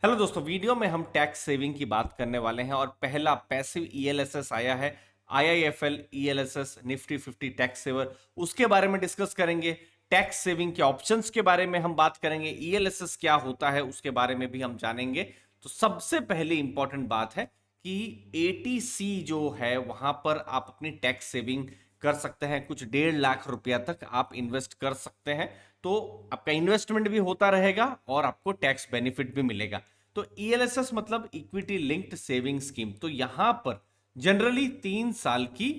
Hello दोस्तों, video में हम टैक्स सेविंग की बात करने वाले हैं और पहला पैसिव ईएलएसएस आया है IIFL ELSS Nifty 50 tax saver. उसके बारे में डिस्कस करेंगे। टैक्स सेविंग के ऑप्शंस के बारे में हम बात करेंगे। ईएलएसएस क्या होता है उसके बारे में भी हम जानेंगे। तो सबसे पहले इंपॉर्टेंट बात है कि एटीसी जो है वहां पर आप अपनी टैक्स सेविंग कर सकते हैं। कुछ 1.5 लाख रुपया तक आप इन्वेस्ट कर सकते हैं, तो आपका इन्वेस्टमेंट भी होता रहेगा और आपको टैक्स बेनिफिट भी मिलेगा। तो ईएलएसएस मतलब इक्विटी लिंक्ड सेविंग स्कीम। तो यहां पर जनरली 3 साल की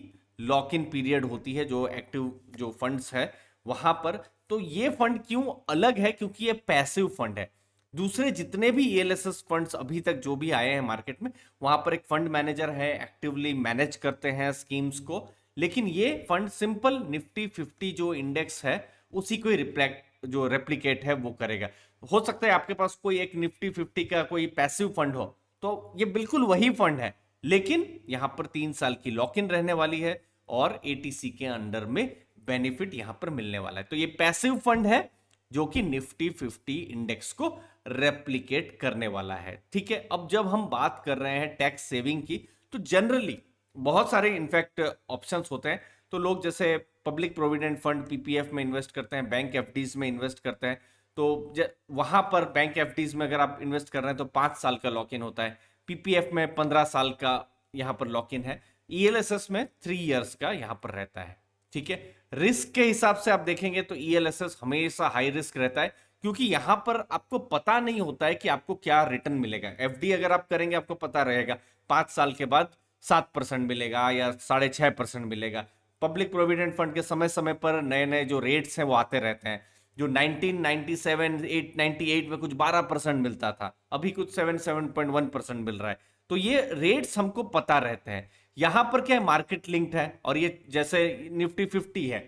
लॉक इन पीरियड होती है जो एक्टिव जो फंड्स है वहां पर। तो ये फंड क्यों अलग है? क्योंकि ये पैसिव फंड है। दूसरे जितने भी ईएलएसएस फंड्स अभी तक जो भी आए हैं मार्केट में, वहां पर एक फंड मैनेजर है, एक्टिवली मैनेज करते हैं स्कीम्स को। लेकिन ये फंड सिंपल निफ्टी 50 जो इंडेक्स है उसी को रिफ्लेक्ट जो रेप्लिकेट है वो करेगा। हो सकता है आपके पास कोई एक निफ्टी 50 का कोई पैसिव फंड हो, तो ये बिल्कुल वही फंड है, लेकिन यहां पर 3 साल की लॉक इन रहने वाली है और एटीसी के अंडर में बेनिफिट यहां पर मिलने वाला है। तो ये पैसिव फंड है जो कि निफ्टी 50 इंडेक्स को रेप्लिकेट करने वाला है। ठीक है, अब जब हम बात कर रहे हैं टैक्स सेविंग की, तो जनरली बहुत सारे इनफैक्ट ऑप्शंस होते हैं। तो लोग जैसे पब्लिक प्रोविडेंट फंड पीपीएफ में इन्वेस्ट करते हैं, बैंक एफडीज में इन्वेस्ट करते हैं। तो वहां पर बैंक एफडीज में अगर आप इन्वेस्ट कर रहे हैं तो 5 साल का लॉक इन होता है। पीपीएफ में 15 साल का यहां पर लॉक इन है। ईएलएसएस में 3 इयर्स का यहां पर रहता है। ठीक है, रिस्क के हिसाब से आप देखेंगे तो ईएलएसएस हमेशा हाई रिस्क रहता है, क्योंकि यहां पर आपको पता नहीं होता है कि आपको क्या रिटर्न मिलेगा। एफडी अगर आप करेंगे आपको पता रहेगा 5 साल के बाद 7% मिलेगा या 6.5% मिलेगा। पब्लिक प्रोविडेंट फंड के समय समय पर नए नए जो रेट्स हैं वो आते रहते हैं। जो 1997 98 में कुछ 12% मिलता था, अभी कुछ 7.1% मिल रहा है। तो ये रेट्स हमको पता रहते हैं। यहां पर क्या है, मार्केट लिंक्ड है और ये जैसे निफ्टी 50 है,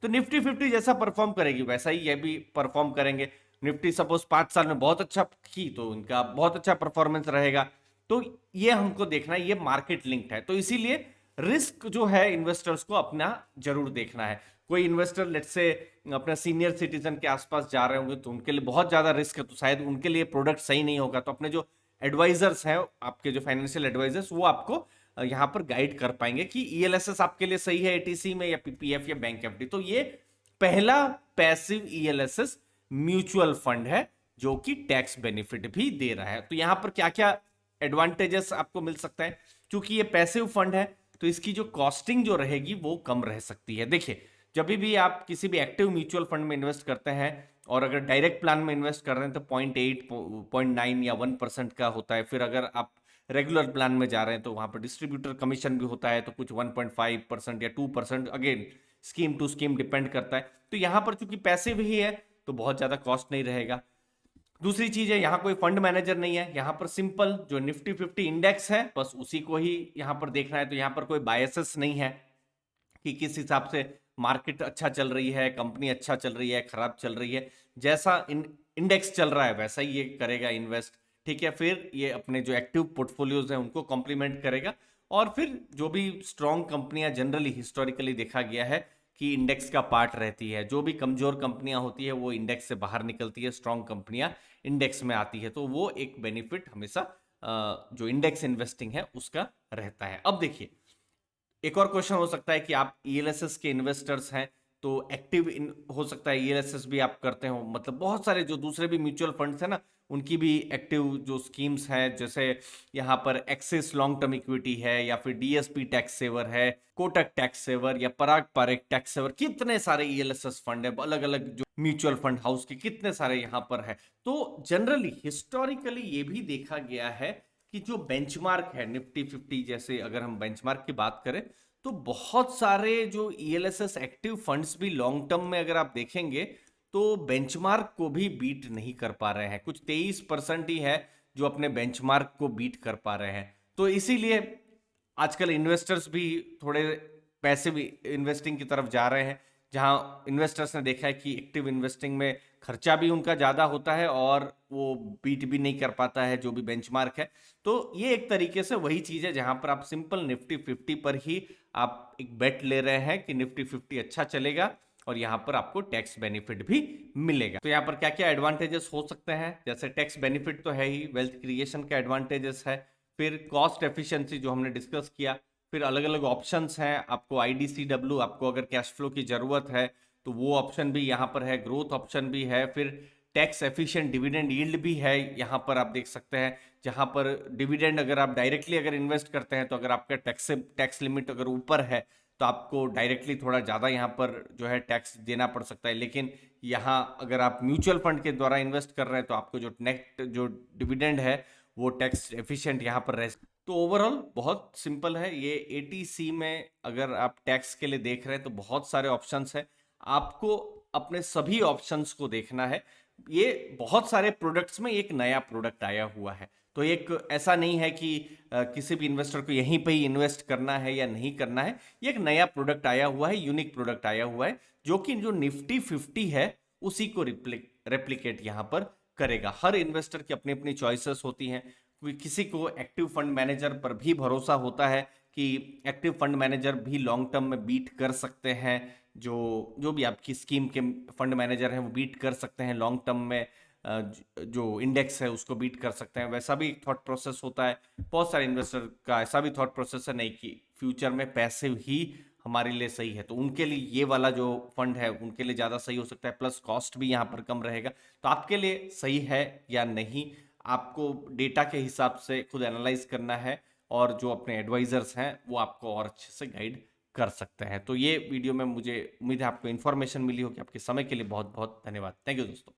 तो निफ्टी 50 जैसा परफॉर्म करेगी वैसा ही ये भी परफॉर्म करेंगे। निफ्टी सपोज 5 साल में बहुत अच्छा की तो इनका बहुत अच्छा परफॉर्मेंस रहेगा। तो ये हमको देखना है, ये मार्केट लिंक्ड है। तो इसीलिए रिस्क जो है इन्वेस्टर्स को अपना जरूर देखना है। कोई इन्वेस्टर लेट्स से अपने सीनियर सिटीजन के आसपास जा रहे होंगे तो उनके लिए बहुत ज्यादा रिस्क है, तो शायद उनके लिए प्रोडक्ट सही नहीं होगा। तो अपने जो एडवाइजर्स हैं, आपके जो फाइनेंशियल एडवाइजर्स, वो आपको यहाँ पर गाइड कर पाएंगे कि ईएलएसएस आपके लिए सही है एटीसी में या पीपीएफ या बैंक एफडी। तो ये पहला पैसिव ईएलएसएस म्यूचुअल फंड है जो कि टैक्स बेनिफिट भी दे रहा है। तो यहां पर क्या क्या एडवांटेजेस आपको मिल सकता है? क्योंकि ये पैसिव फंड है तो इसकी जो कॉस्टिंग जो रहेगी वो कम रह सकती है। देखिए, जब भी आप किसी भी एक्टिव म्यूचुअल फंड में इन्वेस्ट करते हैं और अगर डायरेक्ट प्लान में इन्वेस्ट कर रहे हैं तो 0.8 0.9 या 1% का होता है। फिर अगर आप रेगुलर प्लान में जा रहे हैं तो वहां पर डिस्ट्रीब्यूटर कमीशन भी होता है, तो कुछ 1.5% या 2%, again scheme to scheme depend करता है। तो यहां पर चूंकि पैसे भी है तो बहुत ज्यादा कॉस्ट नहीं रहेगा। दूसरी चीज है, यहां कोई फंड मैनेजर नहीं है। यहां पर सिंपल जो निफ्टी 50 इंडेक्स है बस उसी को ही यहां पर देखना है। तो यहां पर कोई बायसेस नहीं है कि किस हिसाब से मार्केट अच्छा चल रही है, कंपनी अच्छा चल रही है, खराब चल रही है। जैसा इंडेक्स चल रहा है वैसा ही ये करेगा इन्वेस्ट। ठीक है, फिर ये अपने जो एक्टिव पोर्टफोलियोज हैं उनको कॉम्प्लीमेंट करेगा। और फिर जो भी स्ट्रॉन्ग कंपनियां जनरली हिस्टोरिकली देखा गया है कि इंडेक्स का पार्ट रहती है, जो भी कमजोर कंपनियां होती है वो इंडेक्स से बाहर निकलती है, स्ट्रॉन्ग कंपनियां इंडेक्स में आती है। तो वो एक बेनिफिट हमेशा जो इंडेक्स इन्वेस्टिंग है उसका रहता है। अब देखिए, एक और क्वेश्चन हो सकता है कि आप ईएलएसएस के इन्वेस्टर्स हैं तो एक्टिव इन हो सकता है ईएलएसएस भी आप करते हो। मतलब बहुत सारे जो दूसरे भी म्यूचुअल फंड्स हैं ना, उनकी भी एक्टिव जो स्कीम्स हैं, जैसे यहाँ पर एक्सिस लॉन्ग टर्म इक्विटी है या फिर डीएसपी टैक्स सेवर है, कोटक टैक्स सेवर या पराग पारेख टैक्स सेवर, कितने सारे ईएलएसएस फंड है, अलग अलग जो म्यूचुअल फंड हाउस के कितने सारे यहाँ पर है। तो जनरली हिस्टोरिकली ये भी देखा गया है कि जो बेंचमार्क है निफ्टी 50, जैसे अगर हम बेंचमार्क की बात करें तो बहुत सारे जो ईएलएसएस एक्टिव फंड्स भी लॉन्ग टर्म में अगर आप देखेंगे तो बेंचमार्क को भी बीट नहीं कर पा रहे हैं। कुछ 23% ही है जो अपने बेंचमार्क को बीट कर पा रहे हैं। तो इसीलिए आजकल इन्वेस्टर्स भी थोड़े पैसिव इन्वेस्टिंग की तरफ जा रहे हैं, जहां इन्वेस्टर्स ने देखा है कि एक्टिव इन्वेस्टिंग में खर्चा भी उनका ज्यादा होता है और वो बीट भी नहीं कर पाता है जो भी बेंचमार्क है। तो ये एक तरीके से वही चीज है जहां पर आप सिंपल निफ्टी 50 पर ही आप एक बेट ले रहे हैं कि निफ्टी 50 अच्छा चलेगा और यहाँ पर आपको टैक्स बेनिफिट भी मिलेगा। तो यहाँ पर क्या क्या एडवांटेजेस हो सकते हैं, जैसे टैक्स बेनिफिट तो है ही, वेल्थ क्रिएशन का एडवांटेजेस है, फिर कॉस्ट एफिशिएंसी जो हमने डिस्कस किया, फिर अलग अलग ऑप्शंस हैं, आपको आईडीसीडब्ल्यू, आपको अगर कैश फ्लो की जरूरत है तो वो ऑप्शन भी यहाँ पर है, ग्रोथ ऑप्शन भी है, फिर टैक्स एफिशिएंट डिविडेंड यील्ड भी है यहाँ पर आप देख सकते हैं, जहाँ पर डिविडेंड अगर आप डायरेक्टली अगर इन्वेस्ट करते हैं तो अगर आपका टैक्स लिमिट अगर ऊपर है तो आपको डायरेक्टली थोड़ा ज़्यादा यहाँ पर जो है टैक्स देना पड़ सकता है, लेकिन यहाँ अगर आप म्यूचुअल फंड के द्वारा इन्वेस्ट कर रहे हैं तो आपको जो नेट जो डिविडेंड है वो टैक्स एफिशिएंट यहाँ पर रह। तो ओवरऑल बहुत सिंपल है ये एटीसी में, अगर आप टैक्स के लिए देख रहे हैं तो बहुत सारे ऑप्शंस हैं, आपको अपने सभी ऑप्शंस को देखना है। ये बहुत सारे प्रोडक्ट्स में एक नया प्रोडक्ट आया हुआ है, तो एक ऐसा नहीं है कि किसी भी इन्वेस्टर को यहीं पे ही इन्वेस्ट करना है या नहीं करना है। ये एक नया प्रोडक्ट आया हुआ है, यूनिक प्रोडक्ट आया हुआ है, जो कि जो निफ्टी 50 है उसी को रेप्लिकेट यहाँ पर करेगा। हर इन्वेस्टर की अपनी अपनी चॉइसेस होती हैं, कोई किसी को एक्टिव फंड मैनेजर पर भी भरोसा होता है कि एक्टिव फंड मैनेजर भी लॉन्ग टर्म में बीट कर सकते हैं, जो जो भी आपकी स्कीम के फंड मैनेजर हैं वो बीट कर सकते हैं लॉन्ग टर्म में, जो इंडेक्स है उसको बीट कर सकते हैं, वैसा भी थॉट प्रोसेस होता है। बहुत सारे इन्वेस्टर का ऐसा भी थॉट प्रोसेस है नहीं कि फ्यूचर में पैसिव ही हमारे लिए सही है, तो उनके लिए ये वाला जो फंड है उनके लिए ज़्यादा सही हो सकता है, प्लस कॉस्ट भी यहाँ पर कम रहेगा। तो आपके लिए सही है या नहीं, आपको डेटा के हिसाब से खुद एनालाइज करना है, और जो अपने एडवाइजर्स हैं वो आपको और अच्छे से गाइड कर सकते हैं। तो ये वीडियो में मुझे उम्मीद है आपको इन्फॉर्मेशन मिली होगी। आपके समय के लिए बहुत बहुत धन्यवाद। थैंक यू दोस्तों।